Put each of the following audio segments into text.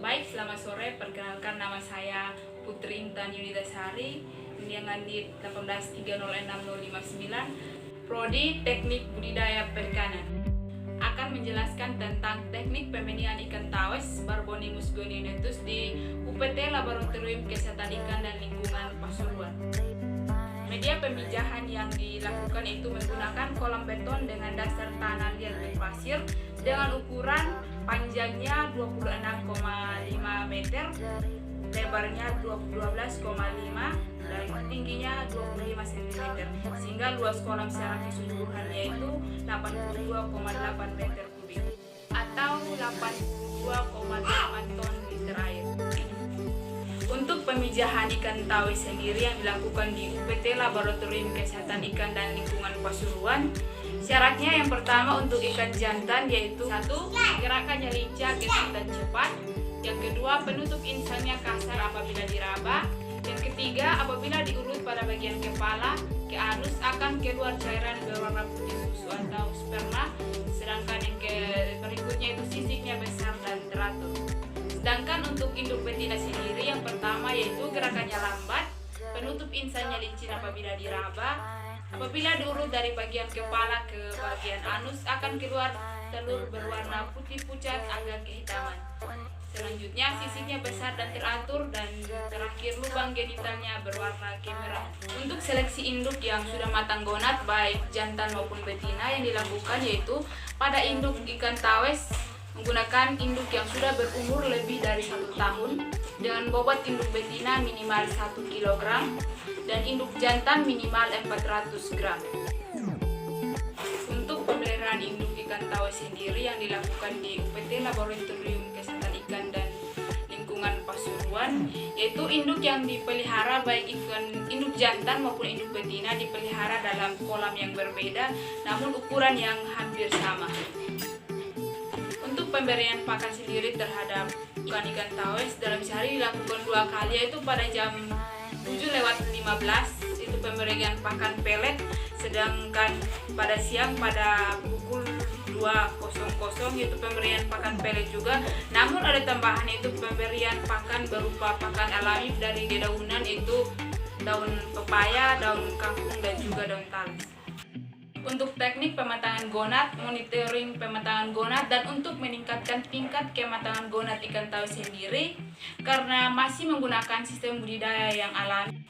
Baik, selamat sore. Perkenalkan, nama saya Putri Intan Yunitasari, undian di 1830659, Prodi Teknik Budidaya Perikanan. Akan menjelaskan tentang teknik pembenihan ikan tawes Barbonimus gonienetus di UPT Laboratorium Kesehatan Ikan dan Lingkungan Pasuruan. Media pemijahan yang dilakukan itu menggunakan kolam beton dengan dasar tanah liat berpasir dengan ukuran panjangnya 26,5 meter, lebarnya 12,5 dan tingginya 25 cm, sehingga luas kolam secara keseluruhan yaitu 82,8 meter kubik atau 82,8 ton liter air. Untuk pemijahan ikan tawes sendiri yang dilakukan di UPT Laboratorium Kesehatan Ikan dan Lingkungan Pasuruan, syaratnya yang pertama untuk ikan jantan yaitu 1. Gerakannya lincah, gesit dan cepat. Yang kedua, penutup insangnya kasar apabila diraba. Yang ketiga, apabila diurut pada bagian kepala ke anus akan keluar cairan berwarna putih susu atau sperma. Sedangkan yang berikutnya itu sisiknya besar dan teratur. Sedangkan untuk induk betina sendiri, yang pertama yaitu gerakannya lambat, penutup insannya licin apabila diraba. Apabila diurut dari bagian kepala ke bagian anus akan keluar telur berwarna putih pucat agak kehitaman. Selanjutnya sisiknya besar dan teratur, dan terakhir lubang genitalnya berwarna kemerahan. Untuk seleksi induk yang sudah matang gonat baik jantan maupun betina yang dilakukan yaitu pada induk ikan tawes menggunakan induk yang sudah berumur lebih dari 1 tahun dengan bobot induk betina minimal 1 kg dan induk jantan minimal 400 gram. Untuk pemeliharaan induk ikan tawes sendiri yang dilakukan di UPT Laboratorium Kesehatan Ikan dan Lingkungan Pasuruan, yaitu induk yang dipelihara baik induk jantan maupun induk betina dipelihara dalam kolam yang berbeda namun ukuran yang hampir sama. Untuk pemberian pakan sendiri terhadap ikan tawes dalam sehari dilakukan 2 kali, yaitu pada jam 7:15 itu pemberian pakan pelet, sedangkan pada siang pada pukul 2.00 itu pemberian pakan pelet juga. Namun ada tambahan yaitu pemberian pakan berupa pakan alami dari dedaunan, yaitu daun pepaya, daun kangkung dan juga daun talas. Untuk teknik pematangan gonat, monitoring pematangan gonat, dan untuk meningkatkan tingkat kematangan gonat ikan tawes sendiri, karena masih menggunakan sistem budidaya yang alami,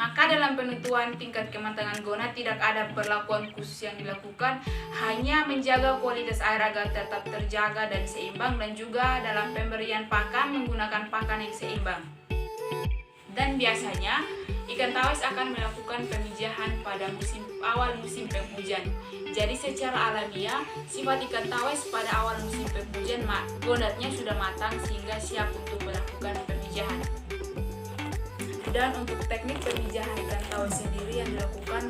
maka dalam penentuan tingkat kematangan gonat tidak ada perlakuan khusus yang dilakukan, hanya menjaga kualitas air agar tetap terjaga dan seimbang, dan juga dalam pemberian pakan menggunakan pakan yang seimbang. Dan biasanya ikan tawes akan melakukan pemijahan pada awal musim penghujan. Jadi secara alamiah, sifat ikan tawes pada awal musim penghujan gonatnya sudah matang sehingga siap untuk melakukan pemijahan. Dan untuk teknik pemijahan ikan tawes sendiri yang dilakukan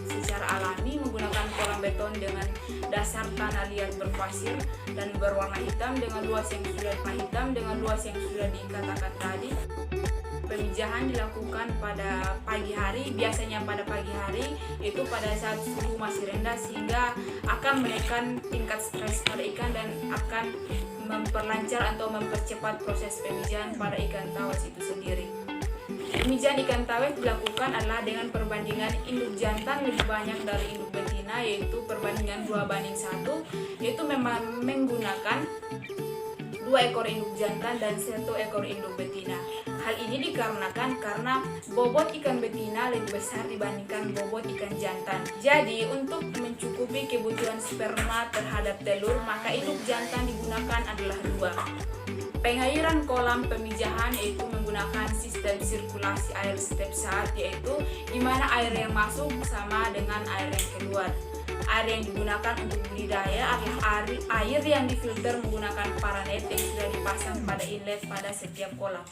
secara alami menggunakan kolam beton dengan dasar tanah liat berpasir dan berwarna hitam dengan luas yang sudah hitam dengan luas yang sudah dikatakan tadi. Pemijahan dilakukan pada pagi hari, biasanya pada pagi hari, yaitu pada saat suhu masih rendah sehingga akan menekan tingkat stres pada ikan dan akan memperlancar atau mempercepat proses pemijahan pada ikan tawes itu sendiri. Pemijahan ikan tawes dilakukan adalah dengan perbandingan induk jantan lebih banyak dari induk betina, yaitu perbandingan 2:1, yaitu memang menggunakan 2 ekor induk jantan dan 1 ekor induk betina. Hal ini dikarenakan karena bobot ikan betina lebih besar dibandingkan bobot ikan jantan. Jadi untuk mencukupi kebutuhan sperma terhadap telur, maka induk jantan digunakan adalah 2. Pengairan kolam pemijahan yaitu menggunakan sistem sirkulasi air setiap saat, yaitu di mana air yang masuk sama dengan air yang keluar. Air yang digunakan untuk budidaya adalah air yang difilter menggunakan paranet yang sudah dipasang pada inlet pada setiap kolam.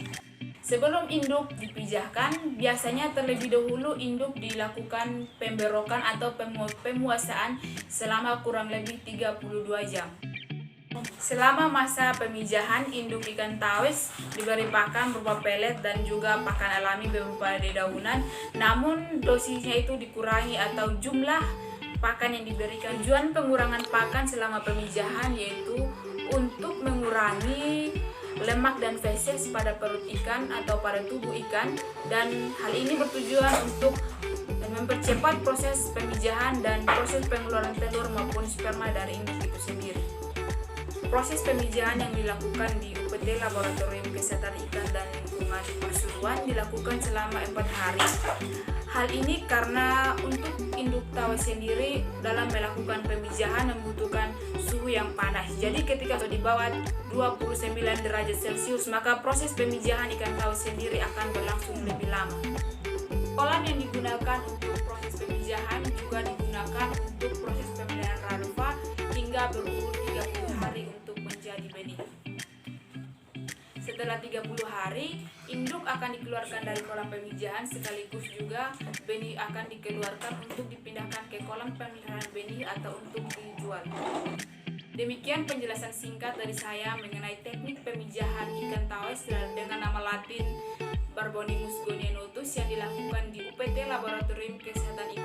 Sebelum induk dipijahkan, biasanya terlebih dahulu induk dilakukan pemberokan atau pemuasaan selama kurang lebih 32 jam. Selama masa pemijahan, induk ikan tawes diberi pakan berupa pelet dan juga pakan alami berupa dedaunan, namun dosisnya itu dikurangi atau jumlah pakan yang diberikan. Tujuan pengurangan pakan selama pemijahan yaitu untuk mengurangi lemak dan feses pada perut ikan atau pada tubuh ikan, dan hal ini bertujuan untuk mempercepat proses pemijahan dan proses pengeluaran telur maupun sperma dari induk itu sendiri. Proses pemijahan yang dilakukan di UPT Laboratorium Kesehatan Ikan dan Lingkungan Pasuruan dilakukan selama 4 hari. Hal ini karena untuk induk tawes sendiri dalam melakukan pemijahan membutuhkan suhu yang panas. Jadi ketika di bawah 29 derajat Celcius, maka proses pemijahan ikan tawes sendiri akan berlangsung lebih lama. Kolam yang digunakan untuk proses pemijahan juga digunakan untuk proses pemilihan larva hingga berumur 30 hari untuk menjadi benih. Setelah 30 hari, induk akan dikeluarkan dari kolam pemijahan, sekaligus juga benih akan dikeluarkan untuk dipindahkan ke kolam pemeliharaan benih atau untuk dijual. Demikian penjelasan singkat dari saya mengenai teknik pemijahan ikan tawes dengan nama latin Barbonimus gonienotus yang dilakukan di UPT Laboratorium Kesehatan Ikan